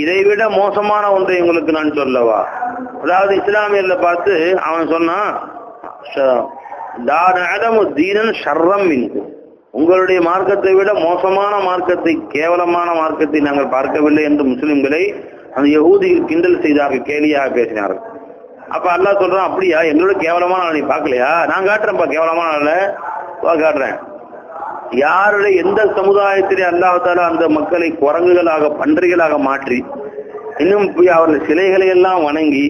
[SPEAKER 1] இதைவிட மோசமான ஒன்றை உங்களுக்கு நான் சொல்லவா? அதாவது இஸ்லாமியர்ல பார்த்து அவன் சொன்னான், உங்களுடைய மார்க்கத்தை விட மோசமான மார்க்கத்தை, கேவலமான மார்க்கத்தை நாங்கள் பார்க்கவில்லை என்று முஸ்லிம்களை அந்த யஹூதிகள் கிண்டல் செய்தார்கள், கேலியாக பேசினார்கள். அப்ப அல்லாஹ் சொல்றான், அப்படியா, எங்களோட கேவலமான நீ பார்க்கலையா? நான் காட்டுறேன்ப்பா கேவலமான காட்டுறேன். யாருடைய எந்த சமுதாயத்திலே அல்லாஹ் அந்த மக்களை குரங்குகளாக பன்றிகளாக மாற்றி இன்னும் போய் அவர்கள் சிலைகளை எல்லாம் வணங்கி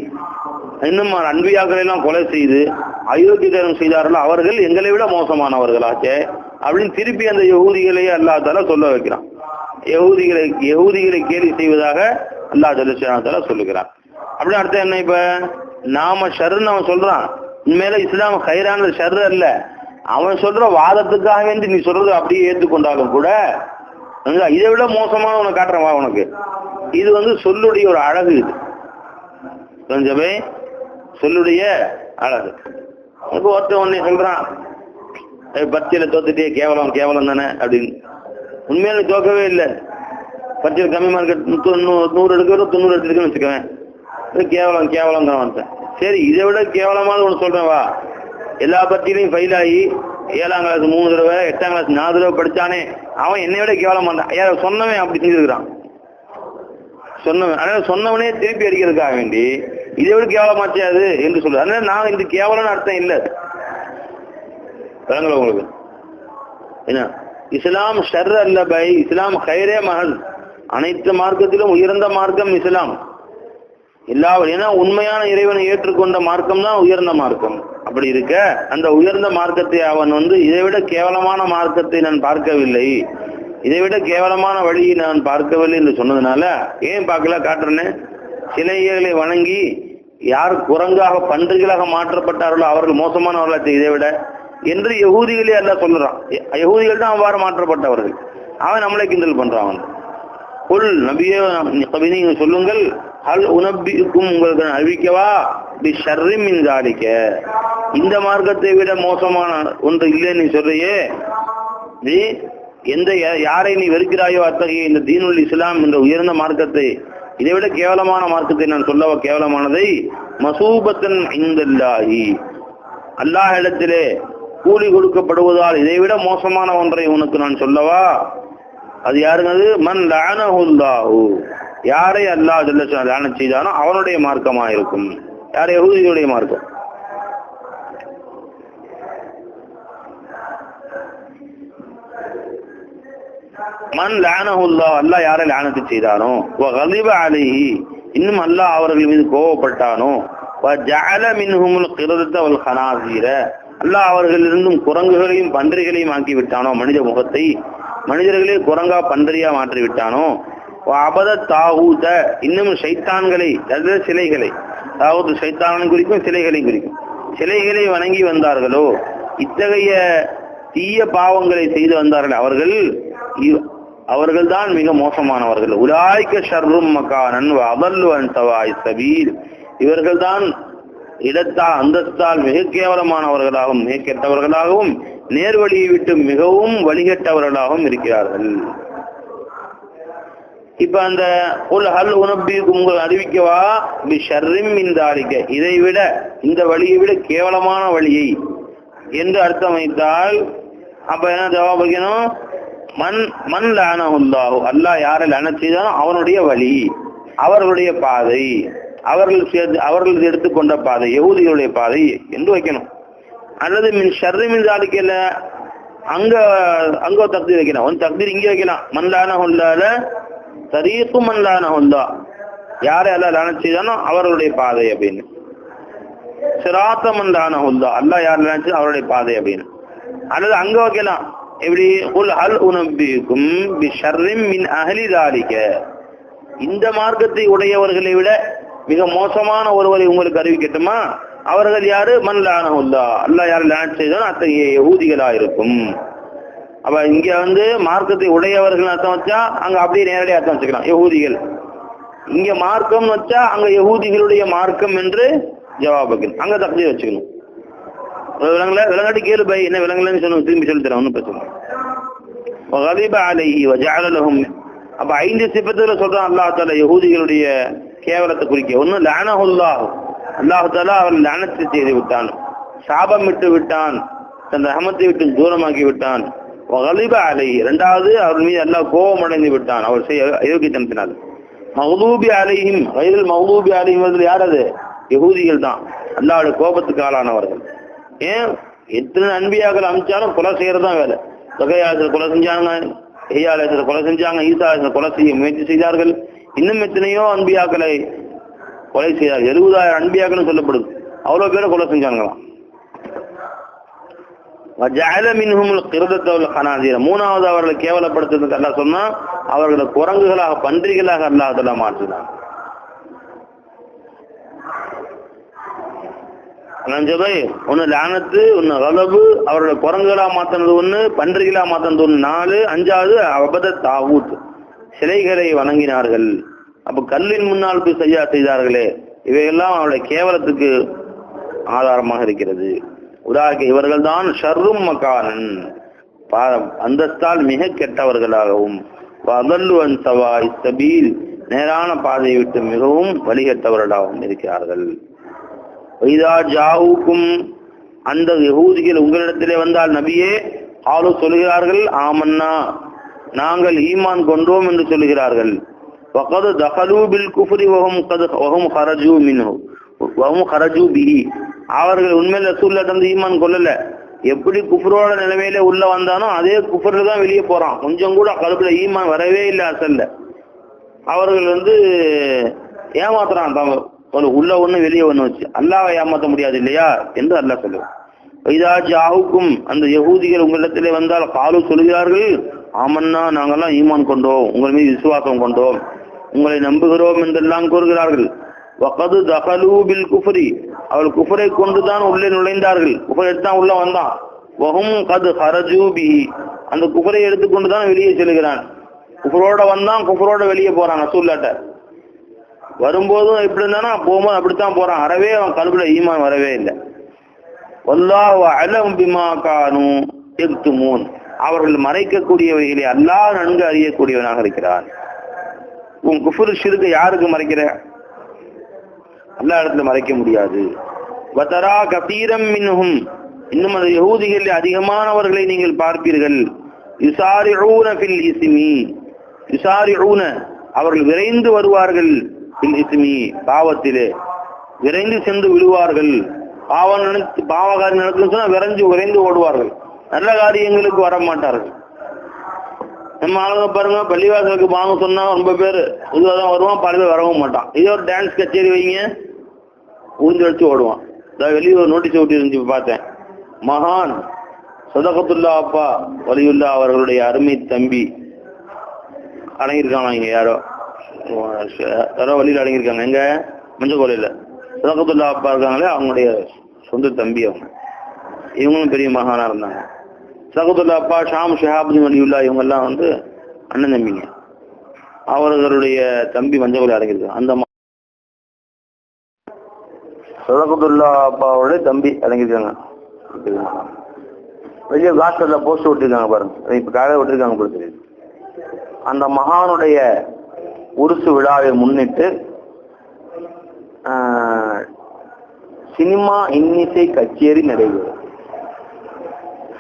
[SPEAKER 1] இன்னும் அன்பியாக்களை எல்லாம் கொலை செய்து அயோக்கியத்தனம் செய்தார்கள், அவர்கள் எங்களை விட மோசமானவர்களாச்சே அப்படின்னு திருப்பி அந்த யஹூதிகளையே அல்லாஹ் தஆலா சொல்ல வைக்கிறான். யஹூதிகளை கேலி செய்வதாக அல்லாஹ் தஆலா சொல்லுகிறான். அப்படின்னு அர்த்தம் என்ன? இப்ப நாம ஷர்ன்னு அவன் சொல்றான், உண்மையில இஸ்லாம் ஹைரான ஷர் அல்ல. அவன் சொல்ற வாதத்துக்காக வேண்டி நீ சொல்றது அப்படியே ஏற்றுக்கொண்டாலும் கூட இதை விட மோசமான உனக்கு காட்டுறவா உனக்கு. இது சொல்லுடைய ஒரு அழகு. இது கொஞ்சமே சொல்லுடைய அழகு. இப்போ ஒருத்தன் ஒன்னே சொல்றான், பரீட்சையில தோத்துட்டே கேவலம் கேவலம் தானே அப்படின்னு. உண்மையில தோக்கவே இல்லை. பரீட்சையில் கம்மி மார்க் 100 எடுக்கிறோம் 90 எடுத்துருக்குன்னு வச்சுக்கவேன், கேவலம் கேவலம் தான் வந்தேன். சரி, இதை விட கேவலமான ஒன்று சொல்றேன் வா. எல்லா பத்தியிலையும் ஃபெயில் ஆகி 7ஆம் கிளாஸ் 3 தடவை 8ஆம் கிளாஸ் 4 தடவை படிச்சானே, அவன் என்னை விட கேவலம் பண்ணான். யார சொன்னவன் அப்படி செஞ்சிருக்கிறான், சொன்னவன். அதனால சொன்னவனே திருப்பி அடிக்கிறதுக்காக வேண்டி இதை விட கேவலமாச்சே அது என்று சொல்றது. அதனால நான் இந்த கேவலம்னு அர்த்தம் இல்லை. உங்களுக்கு என்ன, இஸ்லாம் ஷர் அல்ல பை, இஸ்லாம் ஹைரே மஹல். அனைத்து மார்க்கத்திலும் உயர்ந்த மார்க்கம் இஸ்லாம். ஏன்னா உண்மையான இறைவனை ஏற்றுக்கொண்ட மார்க்கம் தான் உயர்ந்த மார்க்கம். அப்படி இருக்க அந்த உயர்ந்த மார்க்கத்தை அவன் இதை விட கேவலமான மார்க்கத்தை நான் பார்க்கவில்லை, இதை விட கேவலமான வழியை நான் பார்க்கவில்லை என்று சொன்னதுனால ஏன் பார்க்கல காட்டுறேன்னு, சிலைகளை வணங்கி யார் குரங்காக பன்றிகளாக மாற்றப்பட்டார்களோ அவர்கள் மோசமானவர்களாச்சு இதை விட என்று யஹூதிகளே எல்லாம் சொல்லுறான். யஹூதிகள் தான் அவ்வாறு மாற்றப்பட்டவர்கள். அவன் நம்மளை கிண்டல் பண்றான். புல் நபியே நீங்க சொல்லுங்கள், ஹல் உனபிக்கும் உங்களுக்கு அறிவிக்கவா பி ஷர்ரின் மின் தாலிக, இந்த மார்க்கத்தை விட மோசமான ஒன்று இல்லை நீ சொல்றியே. நீ யாரை நீ வெறுக்கிறாயோ அத்தகைய இந்த தீனுல் இஸ்லாம் என்ற உயர்ந்த மார்க்கத்தை, இதை விட கேவலமான மார்க்கத்தை நான் சொல்லவா? கேவலமானதை மசூபத்தன் இந்தல்லாஹி, அல்லாஹ் இடத்திலே கூலி கொடுக்கப்படுவதால் இதை விட மோசமான ஒன்றை உனக்கு நான் சொல்லவா? அது யாருங்க? மன் லஅனஹுல்லாஹு, யாரை அல்லாஹ் லஅனத் செய்தானோ அவனுடைய மார்க்கமா இருக்கும். யார்? யஹூதிகளுடைய மார்க்கம். மன் லஅனஹுல்லாஹ், அல்லாஹ் யாரை லஅனத் செய்தானோ, வ கலிப அலைஹி, இன்னும் அல்லாஹ் அவர்கள் மீது கோபப்பட்டானோ, வ ஜஅல மின்ஹுமுல் கிரதத வல் ஹனாஸீர, அல்லாஹ் அவர்களிலிருந்தும் குரங்குகளையும் பன்றிகளையும் ஆக்கி விட்டானோ, மனித முகத்தை மனிதர்களே குரங்கா பன்றியா மாற்றி விட்டானோ, அபத தாகூத, இன்னும் சைத்தான்களை, அதாவது சிலைகளை, அதாவது சைத்தானை குறிக்கும் சிலைகளை குறிக்கும், சிலைகளை வணங்கி வந்தார்களோ, இத்தகைய தீய பாவங்களை செய்து வந்தார்கள் அவர்கள் தான் மிக மோசமானவர்கள். உலாய்க ஷர்ரும் மகானன் வ அதல்லு அன் சவாஇ ஸபீல், இவர்கள் தான் இடத்தால் அந்தஸ்தால் மிக கேவலமானவர்களாகவும் மிக கெட்டவர்களாகவும் நேர்வழியை விட்டு மிகவும் வழிகட்டவர்களாகவும் இருக்கிறார்கள். இப்ப அந்த ஹல் உனபிக்கும் உங்களுக்கு அறிவிக்கவா பி ஷர்ரின் மின் தாலிக, இதை விட இந்த வழியை விட கேவலமான வழியை என்று அர்த்தம் வைத்தால் அப்ப என்ன ஜவாப் வைக்கணும்? மன் லஅனஹுல்லாஹு, அல்லாஹ் யாரை லஅனத் செய்தானோ அவனுடைய வழி, அவர்களுடைய பாதை, அவர்கள் எடுத்துக்கொண்ட பாதை, யஹூதிகளுடைய பாதை என்று வைக்கணும். அல்லது மின் ஷர்ரி மின் ஜாலிக்கல அங்க அங்க தக்தீர் வைக்கலாம். ஒரு தக்தீர் இங்கே வைக்கலாம். மன்லானஹுல்லால தரீக்கு மன்லானஹுல்லா, யாரை அல்ல லானத் செய்தானோ அவர்களுடைய பாதை அப்படின்னு. சிராத்த மன்லானஹுல்லா, அல்லாஹ் யார் லானத் அவருடைய பாதை அப்படின்னு. அல்லது அங்க வைக்கலாம். எப்படி குல் ஹல் உனபிக்கும் பிஷர்ரின் மின் அஹ்லி தாலிக, இந்த மார்க்கத்தை உடையவர்களை விட மிக மோசமான ஒருவரை உங்களுக்கு அறிவிக்கட்டுமா? அவர்கள் யாரு? மன்லானஹுல்லா, அல்லாஹ் யார் லானத் செய்தானோ அத்தகைய யஹூதிகளா இருக்கும். அப்ப இங்க மார்க்கத்தை உடையவர்கள் அர்த்தம் வச்சா அங்க அப்படியே நேரடியாக அர்த்தம் வச்சுக்கலாம், யஹூதிகள். இங்க மார்க்கம் வச்சா அங்க யஹூதிகளுடைய மார்க்கம் என்று ஜவாபுக்கு அங்க தக்தீர் வச்சுக்கணும். விலங்குல விலங்காட்டி கேளு பை, என்ன விலங்குலன்னு சொன்ன திரும்பி சொல்லி தரேன், ஒன்றும் பிரச்சனை. அப்ப 5 சிபத்துல சொல்றான் அல்லாஹ் தஆலா யஹூதிகளுடைய கேவலத்தை குறிக்க. ஒன்னு லஅனஹுல்லாஹ், அல்லாஹ் தஆலா அவர்கள் லஅனத் செய்து விட்டான், சாபமிட்டு விட்டான், தன் ரஹமத்தை விட்டு தூரமாக்கி விட்டான். வகலிப அலைஹி, இரண்டாவது அவர் மீது அல்லாஹ் கோபம் அடைந்து விட்டான் அவர் செய்ய அயோக்கியத்தனத்தினால். மக்லூபி அலைஹிம், கைரில் மக்லூபி அலைஹிம் யார்? அது யஹூதிகள் தான், அல்லாஹ்வுடைய கோபத்துக்கு ஆளானவர்கள். ஏன் எத்தனை அன்பியாக்கள் அமிச்சாலும் கொலை செய்யறதுதான் வேலை. தொகையாளர்கள் கொலை செஞ்சாங்க, ஐயாளர்கள் கொலை செஞ்சாங்க, ஈசா கொலை செய்ய முயற்சி செய்தார்கள். இன்னும் எத்தனையோ அன்பியாக்களை கொலை செய்தார்கள். 70,000 அன்பியாக்கள் சொல்லப்படுது. அவ்வளவு பேரை கொலை செஞ்சாங்களாம். மூணாவது அவர்களை கேவலப்படுத்துறதுக்கு அல்லாஹ் சொன்னா அவர்களை குரங்குகளாக, பன்றிகளாக அல்லாஹ் அதெல்லாம் மாற்றினான். ஒன்னு லானத்து, ஒன்னு கலபு, அவரோட குரங்குகளா மாத்தினது ஒண்ணு, பன்றிகளா மாத்தினது ஒண்ணு 4. 5வது அபத தாவூத், சிலைகளை வணங்கினார்கள். அப்ப கல்லின் முன்னால் போய் செய்யா செய்தார்களே, இவையெல்லாம் அவருடைய கேவலத்துக்கு ஆதாரமாக இருக்கிறது. உதாரண இவர்கள் தான் ஷர்ரும் மகானன், அந்தஸ்தால் மிக கெட்டவர்களாகவும், வதல்லுவன் சவாய் சபீல், நேரான பாதையை விட்டு மிகவும் வழிகட்டவர்களாகவும் இருக்கிறார்கள். வைதா ஜாவுக்கும், அந்த யஹூதிகள் உங்களிடத்திலே வந்தால் நபியே, ஆலு சொல்கிறார்கள் ஆமன்னா, நாங்கள் ஈமான் கொண்டோம் என்று சொல்கிறார்கள். வகது தகலூ பில் குஃப்ரி வஹும் ஹரஜூ மின்ஹு வஹும் ஹரஜூ பிஹி, அவர்கள் உண்மையில ரசூலுல்லாஹ் ஈமான் கொள்ளல, எப்படி குஃப்ரோட நிலைமையில உள்ள வந்தானோ அதே குஃப்ர்ல தான் வெளியே போறான். கொஞ்சம் கூட கல்புல ஈமான் வரவே இல்லை அசல்ல. அவர்கள் ஏமாத்துறான், உள்ள ஒண்ணு வெளியே ஒண்ணு வச்சு. அல்லாஹ்வை ஏமாற்ற முடியாது இல்லையா என்று அல்லாஹ் சொல்லுவான். வைதா ஜாவுக்கும், அந்த யஹூதிகள் உங்களிடத்திலே வந்தால் காலு சொல்கிறார்கள் ஆமன்னா, நாங்கெல்லாம் ஈமான் கொண்டோம், உங்கள் மீது விசுவாசம் கொண்டோம், உங்களை நம்புகிறோம் என்றெல்லாம் கூறுகிறார்கள். வகது தகலூ பில் குஃப்ரி, அவள் குஃப்ரை கொண்டுதான் உள்ளே நுழைந்தார்கள், குஃப்ரை எடுத்தான் உள்ள வந்தான். வஹும் கது ஹரஜூ பிஹி, அந்த குஃப்ரை எடுத்துக்கொண்டுதான் வெளியே செல்கிறான். குஃப்ரோட வந்தான், குஃப்ரோட வெளியே போறான். ரசூலுல்லாஹ்ட்ட வரும்போதும் எப்படி இருந்தானா போகும்போது அப்படித்தான் போறான். அறவே அவன் கல்புல ஈமான் வரவே இல்லை. வல்லாஹு அலம் பிமா கானூ யக்துமூன், அவர்கள் மறைக்கக்கூடியவைகளை அல்லாஹ் நன்கு அறியக்கூடியவனாக இருக்கிறான். உன் குஃப்ர் ஷிர்க் யாருக்கு மறைக்கிற? அல்லாஹ் இடத்துல மறைக்க முடியாது. வதரா கதீரம் மின்ஹும், இன்னும் அந்த யஹூதிகளில் அதிகமானவர்களை நீங்கள் பார்ப்பீர்கள். யுசாரிஊன ஃபில் இஸ்மி, யுசாரிஊன, அவர்கள் விரைந்து வருவார்கள். ஃபில் இஸ்மி, பாவத்திலே விரைந்து சென்று விழுவார்கள். பாவகாரியம் நடக்குன்னு சொன்னா விரைந்து ஓடுவார்கள். நல்ல காரியங்களுக்கு வர மாட்டார்கள். நம்ம ஆளுங்க பாருங்க, பள்ளிவாசலுக்கு வாங்க சொன்னா ரொம்ப பேர் இதுவாதான் வருவான், பல பேர் வரவும் மாட்டான். இதே ஒரு டான்ஸ் கச்சேரி வைங்க, ஊந்து வச்சு ஓடுவான். வெளியே ஒரு நோட்டீஸ் ஒட்டி இருந்துச்சு, பார்த்தேன். மகான் சதகத்துல்லா அப்பா வலியுல்லா அவர்களுடைய அருமை தம்பி அடங்கியிருக்காங்க. இங்க யாரோ வழியில் அடங்கியிருக்காங்க. எங்க மஞ்சக்கோலையில சதகத்துல்லா அப்பா இருக்காங்களே, அவங்களுடைய சொந்த தம்பி அவங்க. இவங்களும் பெரிய மகானா இருந்தாங்க. சகதுல்லா அப்பா, ஷாம் ஷஹாபுதீன் வலியுல்லா, இவங்கெல்லாம் அண்ணன் தம்பிங்க. அவர்களுடைய தம்பி மஞ்சள் அடங்கியிருக்காங்க. அந்த சகதுல்லா அப்பாவுடைய தம்பி அடங்கியிருக்காங்க. வெளியே காஸ்டர்ல போஸ்ட் விட்டுருக்காங்க பாருங்க, இப்ப காக விட்டுருக்காங்க போல தெரியுது. அந்த மகானுடைய உருசு விழாவை முன்னிட்டு சினிமா இன்னிசை கச்சேரி நடைபெறும்.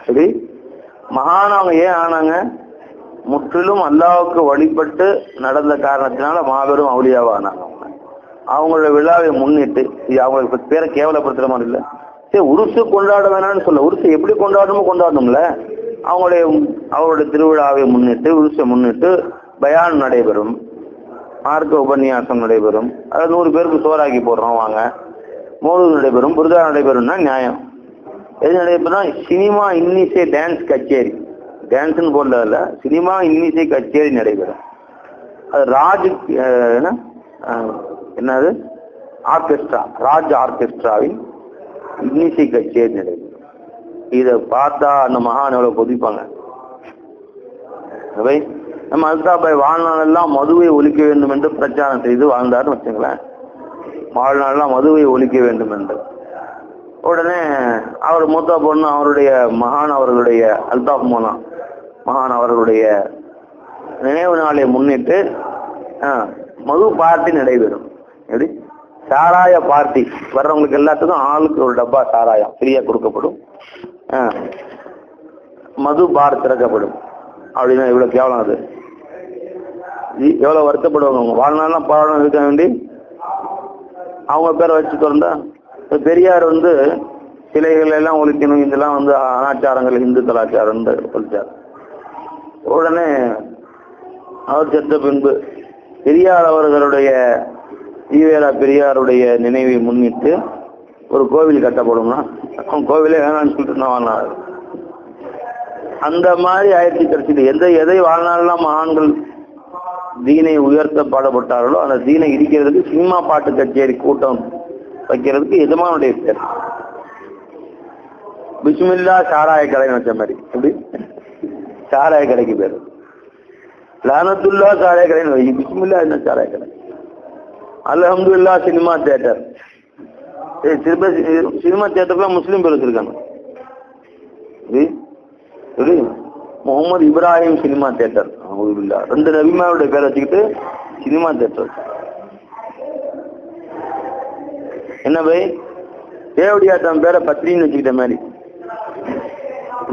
[SPEAKER 1] சரி, மகான் அவங்க ஏன் ஆனாங்க? முற்றிலும் அல்லாஹ்வுக்கு வழிபட்டு நடந்த காரணத்தினால மாபெரும் அவுலியாவா ஆனாங்க. அவங்களோட விழாவை முன்னிட்டு, இது அவங்களுக்கு பேரை கேவலப்படுத்துற மாதிரி இல்லை, சரி உருசு கொண்டாட வேணாம்னு சொல்ல, உருசு எப்படி கொண்டாடணுமோ கொண்டாடணும்ல. அவருடைய திருவிழாவை முன்னிட்டு, உருசை முன்னிட்டு பயான் நடைபெறும், மார்க்க உபன்யாசம் நடைபெறும், அது 100 பேருக்கு சோறாக்கி போடுறோம் வாங்க, மோது நடைபெறும், புரிதா நடைபெறும்னா நியாயம். எது நடைபெறும்னா சினிமா இன்னிசை டான்ஸ் கச்சேரி, டான்ஸ்ன்னு போடுறதில்ல, சினிமா இன்னிசை கச்சேரி நடைபெறும். அது என்னது ஆர்கெஸ்ட்ரா, ராஜ் ஆர்கெஸ்ட்ராவின் இன்னிசை கச்சேரி நடைபெறும். இதை பார்த்தா அந்த மகான் எவ்வளவு கொதிப்பாங்க. நம்ம அல்தாபாய் வாழ்நாளெல்லாம் மதுவை ஒழிக்க வேண்டும் என்று பிரச்சாரம் செய்து வாழ்ந்தாருன்னு வச்சுங்களேன். வாழ்நாளெல்லாம் மதுவை ஒழிக்க வேண்டும் என்று. உடனே அவர் மூத்த பொண்ணு அவருடைய மகான் அவர்களுடைய அல்தாப் மோனா மகான் அவர்களுடைய நினைவு நாளை முன்னிட்டு மது பார்ட்டி நடைபெறும். எப்படி சாராய பார்ட்டி, வர்றவங்களுக்கு எல்லாத்துக்கும் ஆளுக்கு ஒரு டப்பா சாராயம் ஃப்ரீயா கொடுக்கப்படும், மது பார் திறக்கப்படும். அப்படின்னா இவ்வளவு கேவலம். அது எவ்வளவு வருத்தப்படுவாங்க. வாழ்நாள்லாம் பாடம் இருக்க வேண்டி அவங்க பேரை வச்சு திறந்தா. பெரியார் சிலைகள் எல்லாம் ஒழிக்கணும், இதெல்லாம் அனாச்சாரங்கள், இந்து கலாச்சாரம் ஒழிச்சார். உடனே அவர் செத்த பின்பு பெரியார் அவர்களுடைய ஈவேரா பெரியாருடைய நினைவை முன்னிட்டு ஒரு கோவில் கட்டப்படும்னா கோவிலே வேணாம்னு சொல்லிட்டு வாழ்நாள் அந்த மாதிரி ஆயிரத்தி கடைசியில் எதை வாழ்நாளெல்லாம் மகான்கள் தீனை உயர்த்த பாடப்பட்டார்களோ அந்த தீனை இடிக்கிறதுக்கு சினிமா பாட்டு கச்சேரி கூட்டம் வைக்கிறதுக்கு எஜமானுடைய பேர் பிஸ்மில்லா சாராய கடைன்னு வச்ச மாதிரி. எப்படி சாராய கடைக்கு பேர் லானத்துல்லா சாராய கடைன்னு வை, பிஸ்மில்லா என்ன சாராய கடை. அல்ஹம்துலில்லா சினிமா தியேட்டர். சினிமா தியேட்டர்லாம் முஸ்லீம் பேர் வச்சிருக்காங்க. முகமது இப்ராஹிம் சினிமா தியேட்டர், 2 நபிமாவுடைய பேரை வச்சுக்கிட்டு சினிமா தியேட்டர். என்ன பை தேவடியாட்டம் பேரை பத்தினின்னு வச்சுக்கிட்ட மாதிரி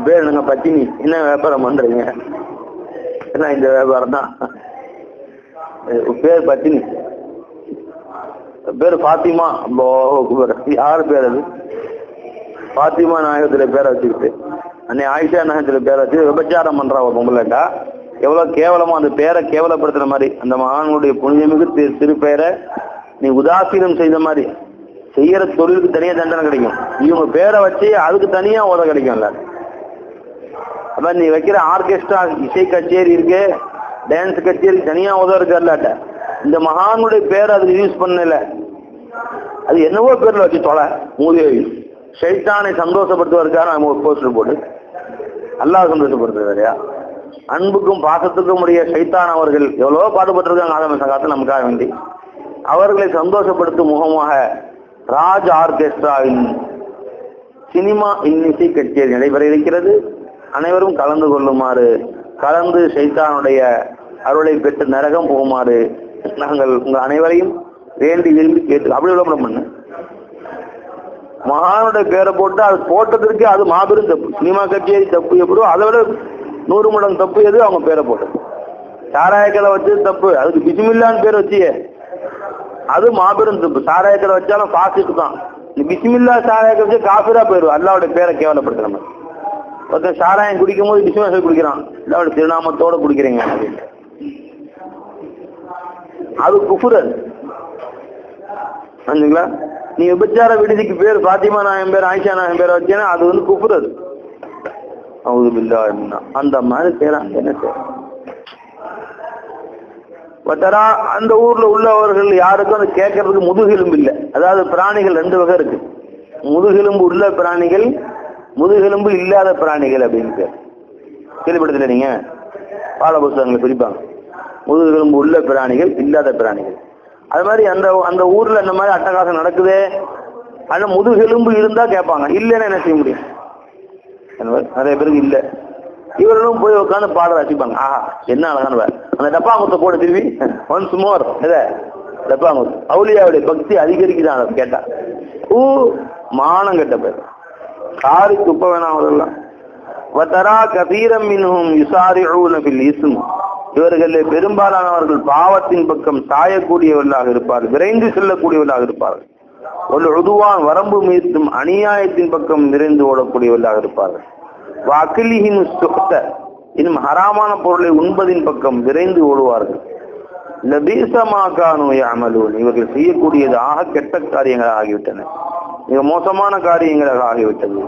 [SPEAKER 1] பேர் என்னங்க பத்தினி, என்ன வியாபாரம் பண்றீங்க? என்ன இந்த வியாபாரம் தான் பேர் பத்தினி. பேர் பாத்திமா, யாரு பேர் அது? பாத்திமா நாயகத்துல பேரை வச்சுக்கிட்டு அன்னை ஆயிஷா நாயகத்துல பேரை வச்சு விபச்சாரம் பண்றா ஒரு பொம்பளைட்டா. எவ்வளவு கேவலமா அந்த பேரை கேவலப்படுத்துற மாதிரி, அந்த மகானுடைய புனிதமிகு சிறு பேரை நீ உதாசீனம் செய்த மாதிரி. செய்யற தொழிலுக்கு தனியா தண்டனை கிடைக்கும், இவங்க பேரை வச்சு அதுக்கு தனியா உத கிடைக்கும்ல. அப்ப நீ வைக்கிற ஆர்கெஸ்ட்ரா இசை கச்சேரி இருக்கு, டான்ஸ் கச்சேரி தனியா உதவ இருக்கார்லாட்ட, இந்த மகானுடைய பேரை அதுக்கு யூஸ் பண்ணல. அது என்னவோ பேர்ல வச்சு தொலை மூதேவி. ஷைத்தானை சந்தோஷப்படுத்துவதற்காக நம்ம ஒரு போஸ்டர் போட்டு அல்லாஹ் சந்தோஷப்படுத்துறது இல்லையா? அன்புக்கும் பாசத்துக்கும் உடைய ஷைத்தான் அவர்கள் எவ்வளவோ பாடுபட்டிருக்காங்க ஆதம சகாத்து நமக்காக வேண்டி. அவர்களை சந்தோஷப்படுத்தும் முகமாக ராஜ் ஆர்கெஸ்ட்ராவின் சினிமா இன்னிசை கச்சேரி நடைபெற இருக்கிறது. அனைவரும் கலந்து கொள்ளுமாறு, கலந்து ஷைத்தானுடைய அருளை பெற்று நரகம் போகுமாறு நாங்கள் உங்கள் அனைவரையும் வேண்டி விரும்பி கேட்டு அப்படி விளம்பரம் பண்ண. மகானுடைய பேரை போட்டு அது போட்டதற்கு அது மாபெரும் தப்பு. சினிமா கச்சேரி தப்பு எப்படியோ அதை விட 100 மடங்கு தப்பு எது அவங்க பேரை போட்டது. சாராயக்கடை வச்சது தப்பு, அதுக்கு பிஸ்மில்லான்னு பேர் வச்சியே அது மாபெரும் தப்பு. சாராயக்கடை வச்சாலும் பாசிட்டு தான். பிஸ்மில்லா சாராயக்கடை வச்சு காஃபிரா போயிடும். அல்லாவுடைய பேரை கேவலப்படுத்துற மாதிரி. ஒருத்தன் சாராயம் குடிக்கும் போது பிஸ்மில்லா குடிக்கிறான், அல்லாவுடைய திருநாமத்தோட குடிக்கிறீங்க அப்படின்னு. அது குஃபுர். அதுங்களா நீ விபச்சார விடுதிக்கு பேர் பாத்திமா நாயம் பேர் ஆயிஷா நாயம் பேர் வச்சேன்னா அது குஃபுர். அது அவுதுபில்லா அந்த மாதிரி செய்யறாங்க. என்ன செய்யறாங்க அந்த ஊர்ல உள்ளவர்கள் யாருக்கும் அது கேட்கறதுக்கு முதுகெலும்பு இல்லை. அதாவது பிராணிகள் 2 வகை இருக்கு. முதுகெலும்பு உள்ள பிராணிகள், முதுகெலும்பு இல்லாத பிராணிகள் அப்படின்னு கேள்விப்பட்டதில்லை நீங்க? பாட புத்தகங்களை பிரிப்பாங்க, முதுகெலும்பு உள்ள பிராணிகள், இல்லாத பிராணிகள். அது மாதிரி அந்த ஊர்ல இந்த மாதிரி அட்டகாசம் நடக்குதே, ஆனா முதுகெலும்பு இருந்தா கேட்பாங்க, இல்லைன்னா என்ன செய்ய முடியும்? நிறைய பேருக்கு இல்லை. இவர்களும் போய் உட்காந்து பாட ரசிப்பாங்க. ஆஹா என்ன அழகான அந்த டப்பாங்குத்தை போட திரும்பி ஒன்ஸ் மோர் டப்பாங்குத்து. அவுலியாவுடைய பக்தி அதிகரிக்குதான் அதை கேட்டா. மானம் கெட்ட பேர், சாரி துப்ப வேணாம் அவர்கள்லாம். வதரா கதீரம் மின்ஹும் யுசாரிஊன ஃபில் இஸ்ம், இவர்களில் பெரும்பாலானவர்கள் பாவத்தின் பக்கம் சாயக்கூடியவர்களாக இருப்பார்கள், விரைந்து செல்லக்கூடியவர்களாக இருப்பார்கள். ஒரு உதுவான் வரம்பு மீறும் அநியாயத்தின் பக்கம் நிறைந்து ஓடக்கூடியவர்களாக இருப்பார்கள். வாக்கிலிஹின் சுக்த இன்னும் ஹராமான பொருளை உண்பதின் பக்கம் விரைந்து ஓடுவார்கள். லபீசமாகானோ யஅமலூன் இவர்கள் செய்யக்கூடியது ஆக கெட்ட காரியங்களாக ஆகிவிட்டன, மிக மோசமான காரியங்களாக ஆகிவிட்டது.